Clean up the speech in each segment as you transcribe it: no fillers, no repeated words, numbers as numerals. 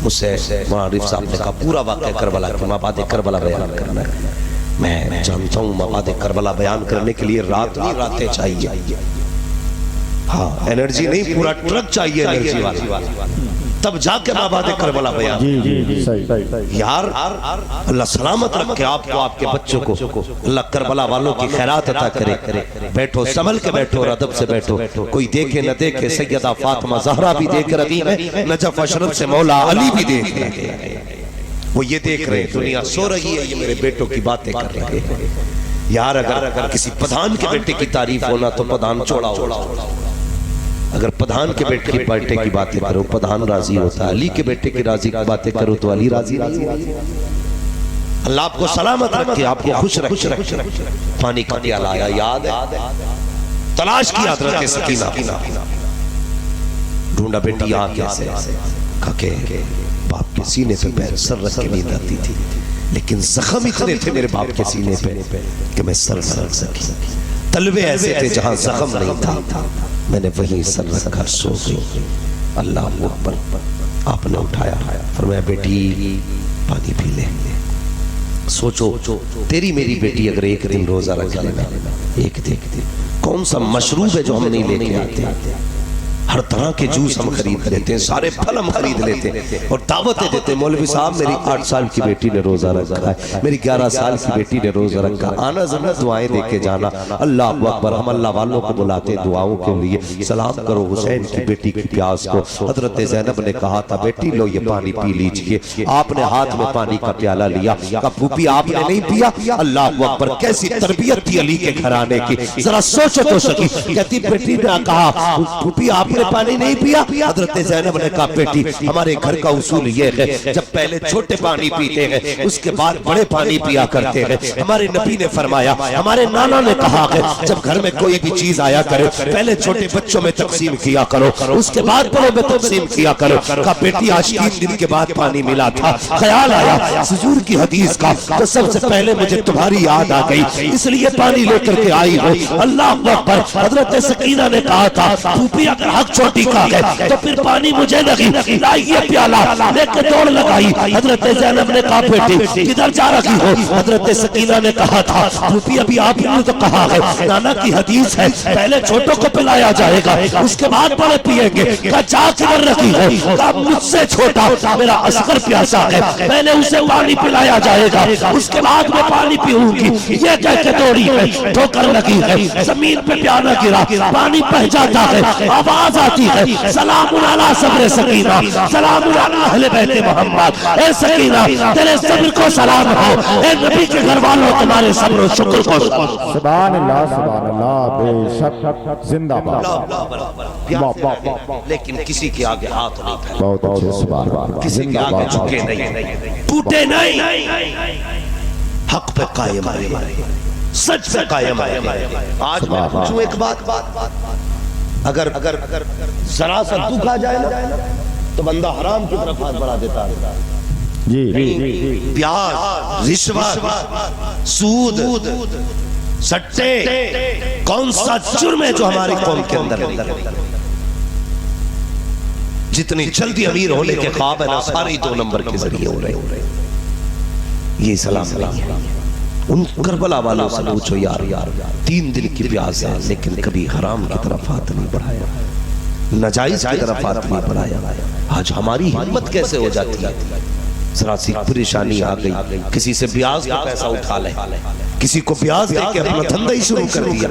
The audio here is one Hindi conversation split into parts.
मुझसे मौलाना साहब ने कहा पूरा वाक़या करबला के मबाद करबला बयान करना है। मैं जानता हूँ मबाद करबला बयान करने के लिए रात नहीं रातें चाहिए, हाँ एनर्जी नहीं पूरा ट्रक चाहिए एनर्जी वाला, तब जाके मबाद करबला बयान। यार अल्लाह सलामत रखे आपको, आपके बच्चों को, अल्लाह करबला वालों की खैरात अता करे। बैठो संभल के बैठो और अदब से बैठो, कोई देखे न देखे, सैयदा फातिमा ज़हरा भी देख रही है, नजफ अशरफ से मौला अली भी देख रहे हैं। वो ये देख रहे हैं दुनिया सो रही है, ये मेरे बेटों की बातें कर रहे हैं। यार अगर किसी प्रधान के बेटे की तारीफ होना तो प्रधान छोड़ा हो, अगर प्रधान के बेटे की बेटे की बातें करो प्रधान राजी होता है, अली के बेटे की राजी की बातें करो तो अली राजी नहीं। अल्लाह आपको सलामत रखे, आपको खुश रखे। पानी का प्याला आया, याद है, तलाश की हज़रत सकीना, ढूंढा बेटी आ कैसे, खके बाप के सीने पे पैर सर रख के नींद आती थी, लेकिन जख्म इतने थे मेरे बाप के सीने पे कि मैं सर न रख सकी। तलवे ऐसे थे जहां जख्म नहीं था, मैंने वहीं सर रखकर सो गई। अल्लाह अकबर। आपने उठाया, फरमाया बेटी पानी पी ले। सोचो तेरी मेरी बेटी अगर एक दिन रोजा रख लेना, एक दिन कौन सा मशरूब है जो हम नहीं लेके आते? हर तरह के जूस हम खरीद लेते हैं, सारे फल हम खरीद लेते हैं और दावतें देते हैं। मौलवी साहब मेरी 8 साल की बेटी ने रोजा रखा है, मेरी 11 साल की बेटी ने रोजा रखा, आना ज़रा दुआएं दे के जाना। अल्लाह अकबर। हम अल्लाह वालों को बुलाते हैं दुआओं के लिए। सलाम करो हुसैन की बेटी की प्यास को। हजरत ज़ैनब ने कहा था बेटी लो ये पानी पी लीजिए। आपने हाथ में पानी का प्याला लिया, कहा फूफी आपने नहीं पिया? अल्लाह अकबर। कैसी तरबियत थी अली के घराने की, जरा सोचो तो सकी। कहती बेटी ने कहा फूफी आपने पानी नहीं पिया? हजरत ज़ैनब ने कहा बेटी हमारे घर का उसूल ये है, जब पहले छोटे पानी पीते हैं उसके बाद बड़े पानी पिया करते हैं। हमारे नबी ने फरमाया, हमारे नाना ने कहा है जब घर में कोई भी चीज आया करे पहले छोटे बच्चों में तकसीम किया करो, उसके बाद बड़ों में तकसीम किया करो। कहा बेटी आज 3 दिन के बाद पानी मिला था, ख्याल आया हुजूर की हदीस का, तो सबसे पहले मुझे तुम्हारी याद आ गई, इसलिए पानी लेकर के आई हो। अल्लाह अकबर। हजरत सकीना ने कहा था फूफी अगर हक छोटी का है तो फिर पानी मुझे लगी, लाइए प्याला लेके दौड़ लगाई। हजरत ज़ैनब ने कहा बेटी किधर जा रही हो? हजरत सकीना ने कहा था फूफी अभी आपने तो कहा है, नाना की हदीस है पहले छोटों को पिलाया जाएगा उसके बाद बड़े पिएंगे। कहा जा किधर रखी हो? कहा मुझसे छोटा मेरा असगर प्यासा है, पहले उसे पानी पिलाया जाएगा उसके बाद मैं पानी पीऊंगी। ये कह के दौड़ी है, ठोकर लगी है, जमीन पे प्याला गिरा, पानी बह जाता है, आवाज आती है सलामुन अला सब्र सकीना, सलामुन अला अहले बैत मोहम्मद। ए सकीना तेरे सब्र को सलाम हो, ए नबी के घर वालों तुम्हारे सब्र और शुक्र को। सुभान अल्लाह बेशक जिंदाबाद। लेकिन किसी के आगे हाथ नहीं फैला, बहुत अच्छे सुभान अल्लाह, किसी के आगे झुके नहीं, टूटे नहीं, हक पे कायम है, सच पे कायम है। आज मैं पूछूं एक बात, अगर जरा सा दुख आ जाए ना तो बंदा हराम की तरफ हाथ बढ़ा देता है। जी प्याज, रिश्वत, सूद, सट्टे, कौन सा जुर्म है जो हमारी कौम के अंदर नहीं? जितनी जल्दी अमीर होने के ख्वाब है ना सारे 2 नंबर के जरिए हो रहे। ये सलाम नहीं है। उन करबला वालों से पूछो यार 3 दिन की प्यास है लेकिन कभी हराम की तरफ हाथ नहीं बढ़ाया, नाजायज की तरफ हाथ नहीं बढ़ाया। आज हमारी हिम्मत कैसे हो जाती है? जरा सी परेशानी आ गई, किसी से ब्याज का पैसा उठा ले, किसी को ब्याज दे के अपना धंधा ही शुरू कर दिया।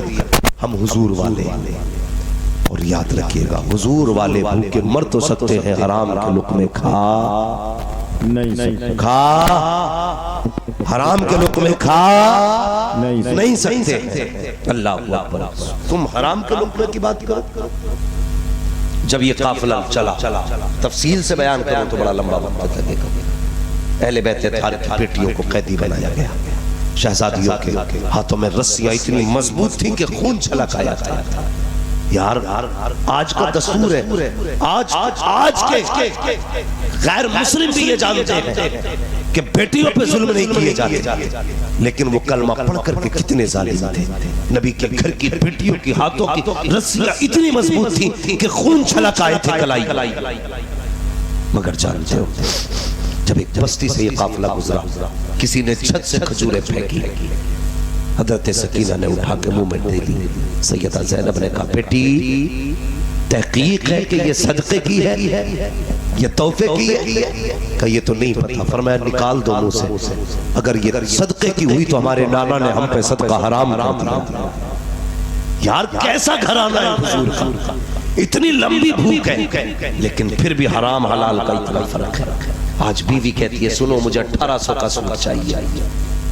हम हुजूर वाले, और याद रखिएगा हुजूर वाले भूखे मर तो सकते हैं, हराम के लुक़्मे खा हराम के लुक़्मे खा नहीं सकते। अल्लाह अकबर। तुम हराम के लुक़्मे की बात करो। जब ये काफिला चला, तफसील से बयान करो तो बड़ा लंबा वक्त लगेगा। अहले बैत तारिक की बेटियों को कैदी बनाया गया, शहजादियों के हाथों में रस्सियां इतनी मजबूत थी कि खून छलक आया था। यार आज का दस्तूर है, आज के गैर मुस्लिम भी ये जानते हैं कि बेटियों पे जुल्म नहीं किए जाते, लेकिन वो कलमा पढ़ करके कितने जालिम थे। नबी के घर की बेटियों की हाथों की रस्सियां इतनी मजबूत थी कि खून छलक आए थे कलाई। मगर जानते हो, जब एक बस्ती से ये काफिला गुजरा, किसी ने छत से खजूरें फेंकी, हजरत सकीना ने उठा के मुंह में दे दी। सैयदा ज़ैनब ने कहा, बेटी तहकीक है कि ये सदक़े की है, ये तोहफे की है? कहा ये तो नहीं पता। फरमाया निकाल दो मुंह से, अगर ये सदक़े की हुई तो हमारे नाना ने हम पे सदका हराम कर दिया। यार कैसा घराना है हुजूर का, इतनी लंबी भूख है लेकिन फिर भी हराम हलाल का इतना फर्क है। आज बीवी कहती है सुनो मुझे 1800 का सूट चाहिए,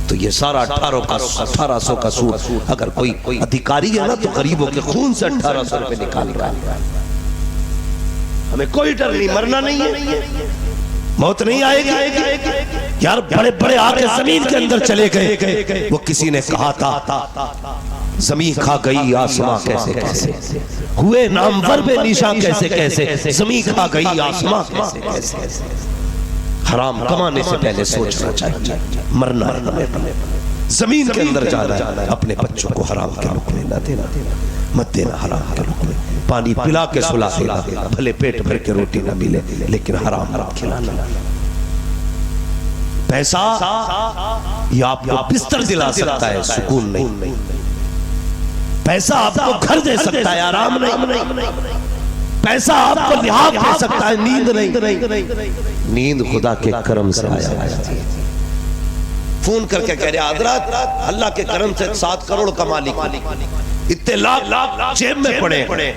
तो ये सारा 1800 का सूट अगर कोई अधिकारी है ना तो गरीबों के खून से 1800 रुपए निकाल रहा है। हमें कोई डर नहीं, मरना नहीं है, मौत नहीं आएगी। यार बड़े बड़े आके जमीन के अंदर चले गए। वो किसी ने कहा था जमीन खा गई आसमां कैसे कैसे, हुए नामवर बेनिशा कैसे कैसे, जमीन खा गई आसमां कैसे कैसे। हराम कमाने से पहले सोचना चाहिए, मरना है, जमीन के अंदर जाना है। अपने बच्चों को हराम के लुक़मे न देना, मत देना हराम के लुक़मे। पानी पिला के सुला देना, भले पेट भर के रोटी न मिले लेकिन हराम खिलाना। पैसा ये आपको बिस्तर दिला सकता है, सुकून नहीं। पैसा आपको घर दे सकता है, आराम नहीं। पैसा आपको लिहाज दे सकता है, नींद नहीं। नींद खुदा के करम से आया। फोन करके कह रहे हजरत अल्लाह के करम से 7 करोड़ का मालिक, इतने लाख जेब में पड़े,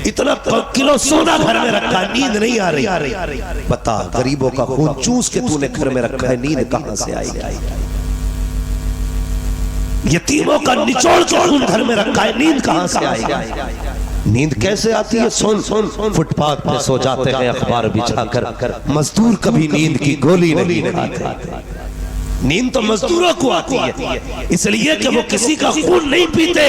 इतना किलो सोना घर में रखा है, नींद नहीं आ रही। बता गरीबों का खून चूस के तूने घर में रखा है, नींद कहां से आएगी? यतीमों का निचोड़ के खून घर में रखा है, नींद कहां से आएगी? नींद कैसे आती है? सुन फुटपाथ पे सो जाते हैं अखबार बिछाकर, मजदूर कभी नींद की गोली नहीं खाते। नींद तो मजदूरों को आती है, इसलिए कि वो किसी का खून नहीं पीते,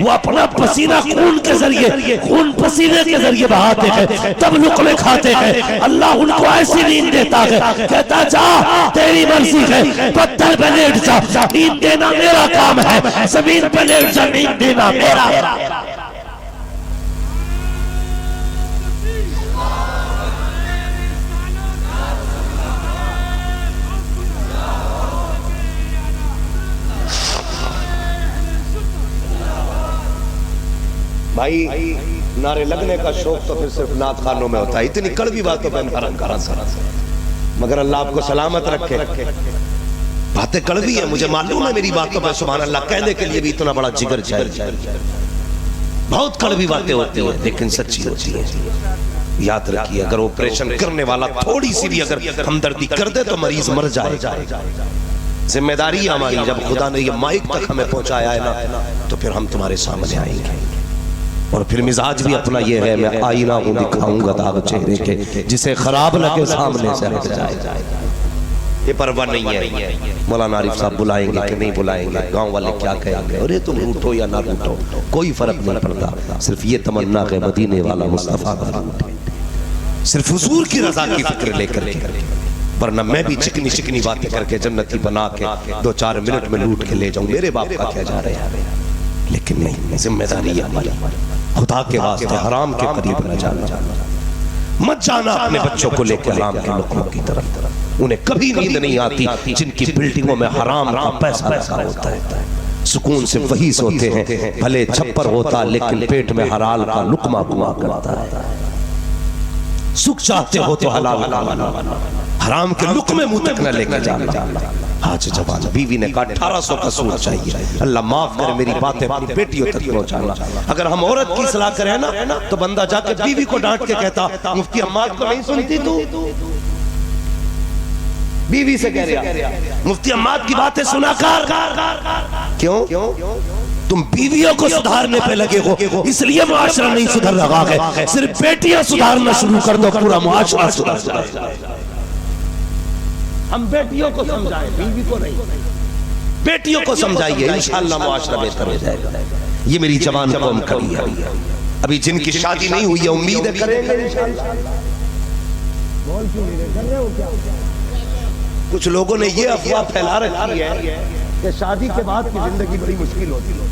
वो अपना पसीना खून के जरिए, खून पसीने के जरिए बहाते हैं, तब लुक़मे खाते हैं। अल्लाह उनको ऐसी नींद देता है, कहता जा तेरी मर्जी है, पत्थर पे लेट जा, नींद देना मेरा काम है, जमीन पे लेट जा, नींद देना मेरा। भाई नारे लगने का शौक तो फिर सिर्फ नात खानों में होता है, इतनी कड़वी बातों पर हरम करा मगर अल्लाह आपको सलामत रखे। बातें कड़वी है, मुझे मालूम है, मेरी बातों पर सुभान अल्लाह कहने के लिए भी इतना बड़ा जिगर चाहिए। बहुत कड़वी बातें होती है लेकिन सच्ची होती है। याद रखिए, अगर ऑपरेशन करने वाला थोड़ी सी भी अगर हमदर्दी कर दे तो मरीज मर जाए। जिम्मेदारी हमारी, जब खुदा ने ये माइक तक हमें पहुंचाया है ना, तो फिर हम तुम्हारे सामने आएंगे। और फिर मिजाज भी अपना ये है, मैं आईना हूं दिखाऊंगा दाग चेहरे के, जिसे खराब लगे सामने से हट जाए। ये परवाह नहीं है मौलाना आरिफ साहब बुलाएंगे कि नहीं बुलाएंगे, गांव वाले क्या कहेंगे, अरे तुम रूठो या ना रूठो, कोई फर्क नहीं पड़ता। सिर्फ ये तमन्ना है मदीने वाला मुस्तफा का रूठ, सिर्फ हुजूर की रजा की फिक्र लेकर के, वरना मैं भी चिकनी चिकनी बातें करके जन्नती बना के 2-4 मिनट में लूट के ले जाऊं, मेरे बाप का क्या जा रहा है। लेकिन नहीं, जिम्मेदारी हमारी, खुदा के वास्ते हराम के करीब न जाना, मत जाना अपने बच्चों को लेकर हराम के लुक़मों की तरफ। उन्हें कभी नींद नहीं आती जिनकी बिल्डिंगों में हराम का पैसा लगा होता है। सुकून से वही सोते हैं, भले छप्पर होता लेकिन पेट में हलाल का लुक़मा हुआ करता है। सुख चाहते हो तो हलाल, हराम के लुक़मे मुंह तक न लेकर जाना। आज जवान बीवी ने कहा 1800 का सूट चाहिए, अल्लाह माफ करे मेरी बातें अपनी बेटियों तक पहुंचाना। अगर हम औरत की सलाह करें ना तो बंदा जाके बीवी को डांट के कहता मुफ्ती अम्माद को नहीं सुनती तू, बीवी से कह रहा मुफ्ती अम्माद की बातें सुना कर। क्यों? तुम बीवियों को सुधारने पे लगे हो, इसलिए मुआशरा नहीं सुधर रहा है। सिर्फ बेटियां सुधारना शुरू कर दो, पूरा मुआशरा सुधर जाएगा। हम बेटियों को समझाएं, बीवी को नहीं। बेटियों को समझाइए, इंशाअल्लाह मुआशरा बेहतर हो जाएगा। ये मेरी जवान कौम खड़ी है, अभी जिनकी शादी नहीं हुई है उम्मीद है करेंगे इंशाअल्लाह। बोल क्यों नहीं कर रहे हो क्या? कुछ लोगों ने ये अफवाह फैला रखी है कि शादी के बाद की जिंदगी बड़ी मुश्किल होती है।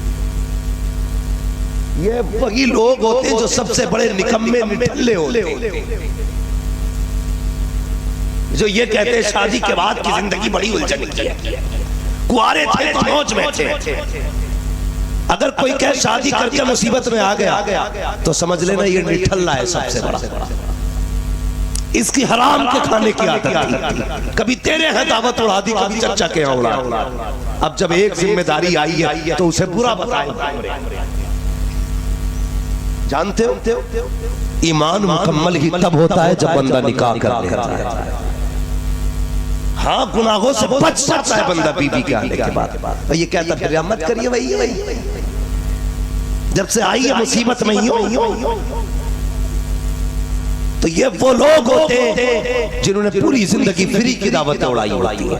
ये वही लोग होते हैं जो सबसे बड़े निकम्मे निठल्ले होते हैं। जो ये कहते हैं शादी के बाद की जिंदगी बड़ी उलझन की है, कुआरे थे तो मौज में थे। अगर कोई कहे शादी करके मुसीबत में आ गया तो समझ लेना ये निठल्ला है सबसे बड़ा। इसकी हराम के खाने की आदत थी, कभी तेरे हैं दावत उड़ा दी, कभी चचा के यहाँ उड़ा। अब जब एक जिम्मेदारी आई है तो उसे बुरा बताए। जानते हो ईमान मुकम्मल ही तब होता है जब बंदा निकाह कर लेता है। हाँ, गुनाहों से बच सकता है बंदा बीवी के आने के बाद। ये कहता फिर मत करिए वही जब से आई है मुसीबत में ही। तो ये वो लोग होते हैं जिन्होंने पूरी जिंदगी फ्री की दावत उड़ाई होती है।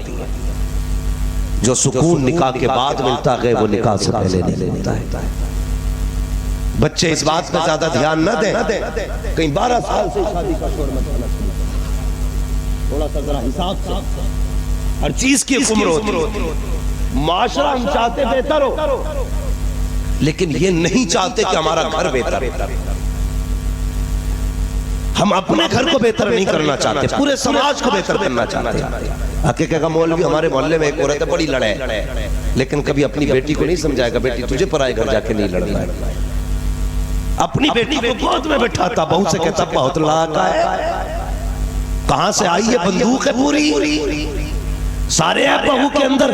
जो सुकून निकाह के बाद मिलता है वो निकाह से पहले नहीं मिलता है। बच्चे इस बात पर ज्यादा ध्यान न दें, कहीं 12 साल से शादी का शोर मत करना, थोड़ा सा जरा हिसाब से। हर चीज की उम्र होती। माशरा हम चाहते बेहतर हो, लेकिन ये नहीं चाहते कि हमारा घर बेहतर हो। हम अपने घर को बेहतर नहीं करना चाहते, पूरे समाज को बेहतर करना चाहते हैं। हकीकत का मौलवी हमारे मोहल्ले में एक औरत है, बड़ी लड़ाई, लेकिन कभी अपनी बेटी को नहीं समझाएगा बेटी तुझे पराए घर जाके नहीं लड़ना है। अपनी बेटी को गोद में बैठाता, बहू से कहता बहुत लाका है, कहां से आई है बंदूक है पूरी, सारे है बहू के अंदर।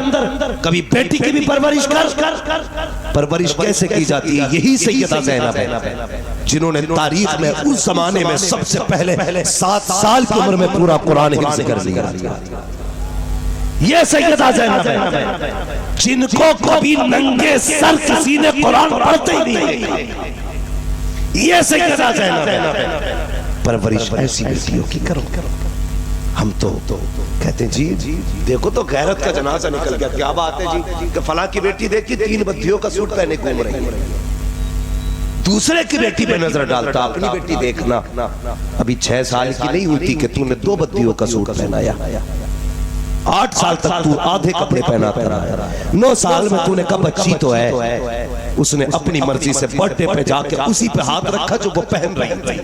कभी बेटी की भी परवरिश कर। परवरिश कैसे की जाती है? यही सैयदा ज़ैनब है, जिन्होंने तारीख में उस जमाने में सबसे पहले 7 साल की उम्र में पूरा कुरान हिफ्ज़ कर लिया। ये सैयदा ज़ैनब है, जिनको कभी नंगे सर किसी ने कुरान पढ़ते ही नहीं। ये सैयदा ज़ैनब है। परवरिश ऐसी बेटियों की करो। हम तो कहते हैं जी देखो तो गैरत का जनाजा निकल गया। क्या बात है जी कि फलां की बेटी देखी 3 बद्दियों का सूट पहने घूम रही है। दूसरे की बेटी पे नजर डालता, अपनी बेटी देखना। अभी 6 साल की नहीं हुई थी कि तूने 2 बद्दियों का सूट पहनाया। 8 साल तक तू आधे कपड़े पहनाता रहा। 9 साल में तूने कहा बच्ची तो है, उसने अपनी मर्जी से बर्थडे पे जाके उसी पे हाथ रखा जो वो पहन रही थी।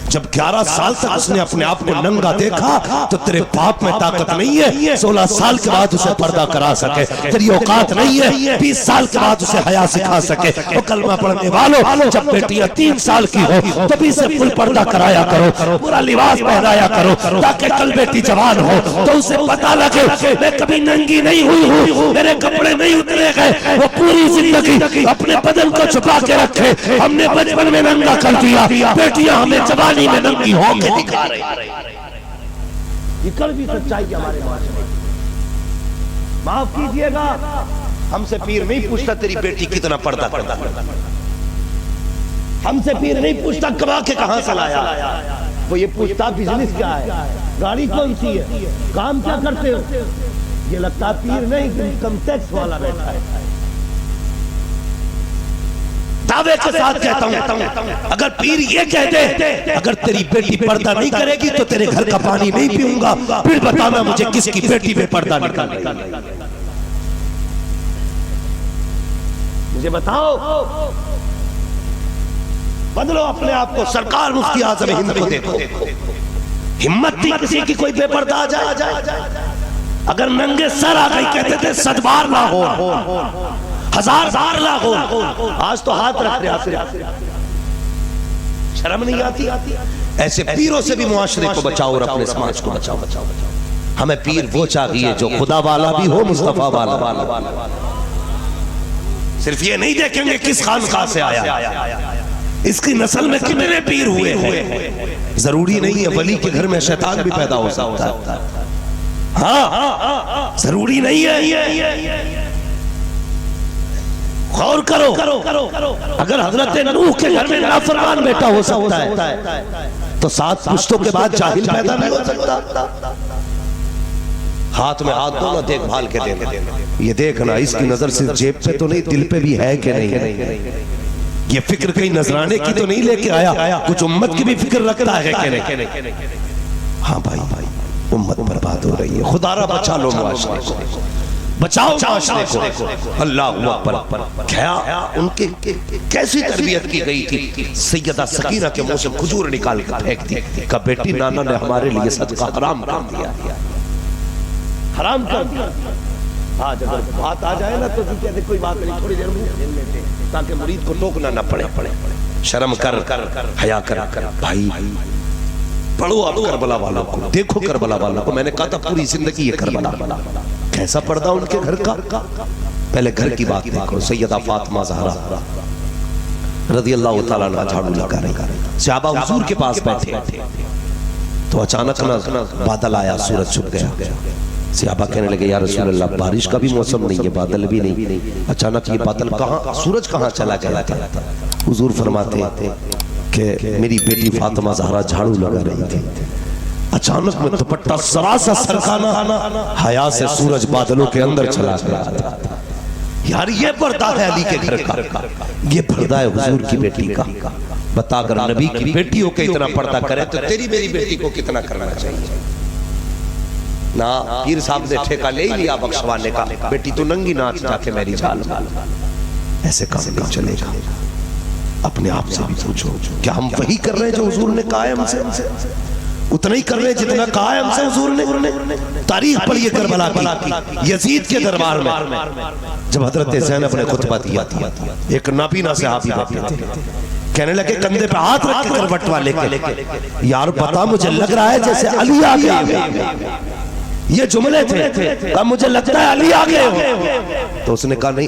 जब 11 साल तक उसने अपने आप को नंगा देखा तो तेरे बाप में ताकत नहीं है 16 साल के बाद उसे पर्दा करा सके, तेरी औकात नहीं है 20 साल के बाद उसे हया सिखा सके। वो कलमा पढ़ने वालों, जब बेटियां 3 साल की हो तभी से फुल पर्दा कराया करो, पूरा लिबास पहनाया करो, ताकि कल बेटी जवान हो तो उसे पता लगे मैं कभी नंगी नहीं हुई हूँ, मेरे कपड़े नहीं उतरे गए। वो पूरी जिंदगी अपने बदन को छुपा के रखे, हमने बचपन में नंगा कर दिया, बेटियां हमें जवानी में नंगी होके दिखा रही। ये कड़वी सच्चाई हमारे माशरे में। माफ कीजिएगा, हमसे पीर नहीं पूछता तेरी बेटी कितना पर्दा करता, हमसे पीर नहीं पूछता कमा के कहां से लाया। वो ये पूछता बिजनेस क्या है, गाड़ी कौन सी है, काम क्या करते हो। ये लगता पीर नहीं, इनकम टैक्स वाला बैठा है। दावे के साथ कहता हूं, अगर पीर ये कह दे अगर तेरी बेटी पर्दा नहीं करेगी तो तेरे घर का पानी नहीं पीऊंगा, फिर बताना मुझे किसकी बेटी में पर्दा निकालेगा। मुझे बताओ, बदलो अपने आप को। सरकार मुफ्ती आज़म हिंद को देखो, हिम्मत थी किसी की कोई बेपर्दा आ जाए। अगर नंगे सर आ गई कहते थे सदबार ना हो, 1000 लाख हो। आज तो हाथ रख रहे, शर्म नहीं आती। ऐसे पीरों से भी मुआशरे को बचाओ और अपने समाज को बचाओ। हमें पीर वो चाहिए जो खुदा वाला भी हो, मुस्तफा वाला। सिर्फ ये नहीं देखेंगे किस खानकाह से आया, इसकी नस्ल में कितने पीर हुए हैं। जरूरी नहीं है वली के घर में शैतान भी पैदा हो सकता है। हाँ, जरूरी नहीं है। गौर करो, अगर हजरत नूह के घर में नाफरमान बेटा हो सकता है तो 7 पुश्तों के बाद जाहिल पैदा नहीं हो सकता। हाथ में हाथ दो ना, देखभाल के देना। ये देखना इसकी नजर सिर्फ जेब पे तो नहीं, दिल पे भी है कि नहीं। ये फिक्र कहीं नजराने की तो नहीं लेके आया, कुछ उम्मत की भी फिक्र रखता है कि नहीं। हाँ भाई, उम्मत बर्बाद हो रही है, खुदारा बचा लो मुआशरे को। बचाओ माशरे को। अल्लाह अकबर। क्या उनके कैसी तरबियत की गई थी। सैयदा सकीना के मुंह से खजूर निकाल कर फेंक दी। कहा बेटी नाना ने हमारे लिए सदका हराम कर दिया, हराम कर दिया। आज अगर बात आ जाए ना तो जी कहते कोई बात नहीं, थोड़ी देर मुंह झेल लेते ताकि मुरीद को टोकना ना पड़े। शर्म कर, हया कर भाई। पढ़ो आप करबला वालों को, देखो करबला वालों को। मैंने कहा था पूरी जिंदगी ये करबला, कैसा पर्दा उनके घर का। पहले घर की बात देखो। सैयदा फातिमा ज़हरा रज़ी अल्लाह ताला अन्हा झाड़ू लगा रही। सहाबा हुजूर के पास बैठे तो अचानक ना बादल आया, सूरज छुप गया। सहाबा कहने लगे या रसूल अल्लाह, बारिश का भी मौसम नहीं है, बादल भी नहीं, अचानक ये बादल कहाँ, सूरज कहाँ चला गया था। हुजूर फरमाते कि मेरी बेटी फातिमा ज़हरा झाड़ू लगा रही थी, अचानक में दुपट्टा सरासा सरकाना, हया से सूरज बादलों के अंदर चला गया। यार ये पर्दा है अली के घर का, ये पर्दा है हुजूर की बेटी का। बता अगर नबी की बेटियों के इतना पर्दा करे तो तेरी मेरी बेटी को कितना करना चाहिए ना। पीर साहब ने ठेका ले ही लिया बख्शवाने का, बेटी तो नंगी नाच जाके मेरी जान। ऐसे काम नहीं चलेगा। अपने आप से भी पूछो, क्या हम वही कर रहे हैं जो हुजूर ने कहा है हमसे? उतना ही कर रहे हैं जितना कहा है हमसे हुजूर ने। तारीख पढ़िए करबला की, यजीद के दरबार में जब हजरत ज़ैनब ने खुतबा दिया था, एक नाबीना सहाबी बैठे थे, कहने लगे कंधे पे हाथ रख के करवट वाले के, यार बता मुझे लग रहा है जैसे अली आ गए। ये जुमले थे, मुझे लगता है अली आ गए हो। तो उसने कहा नहीं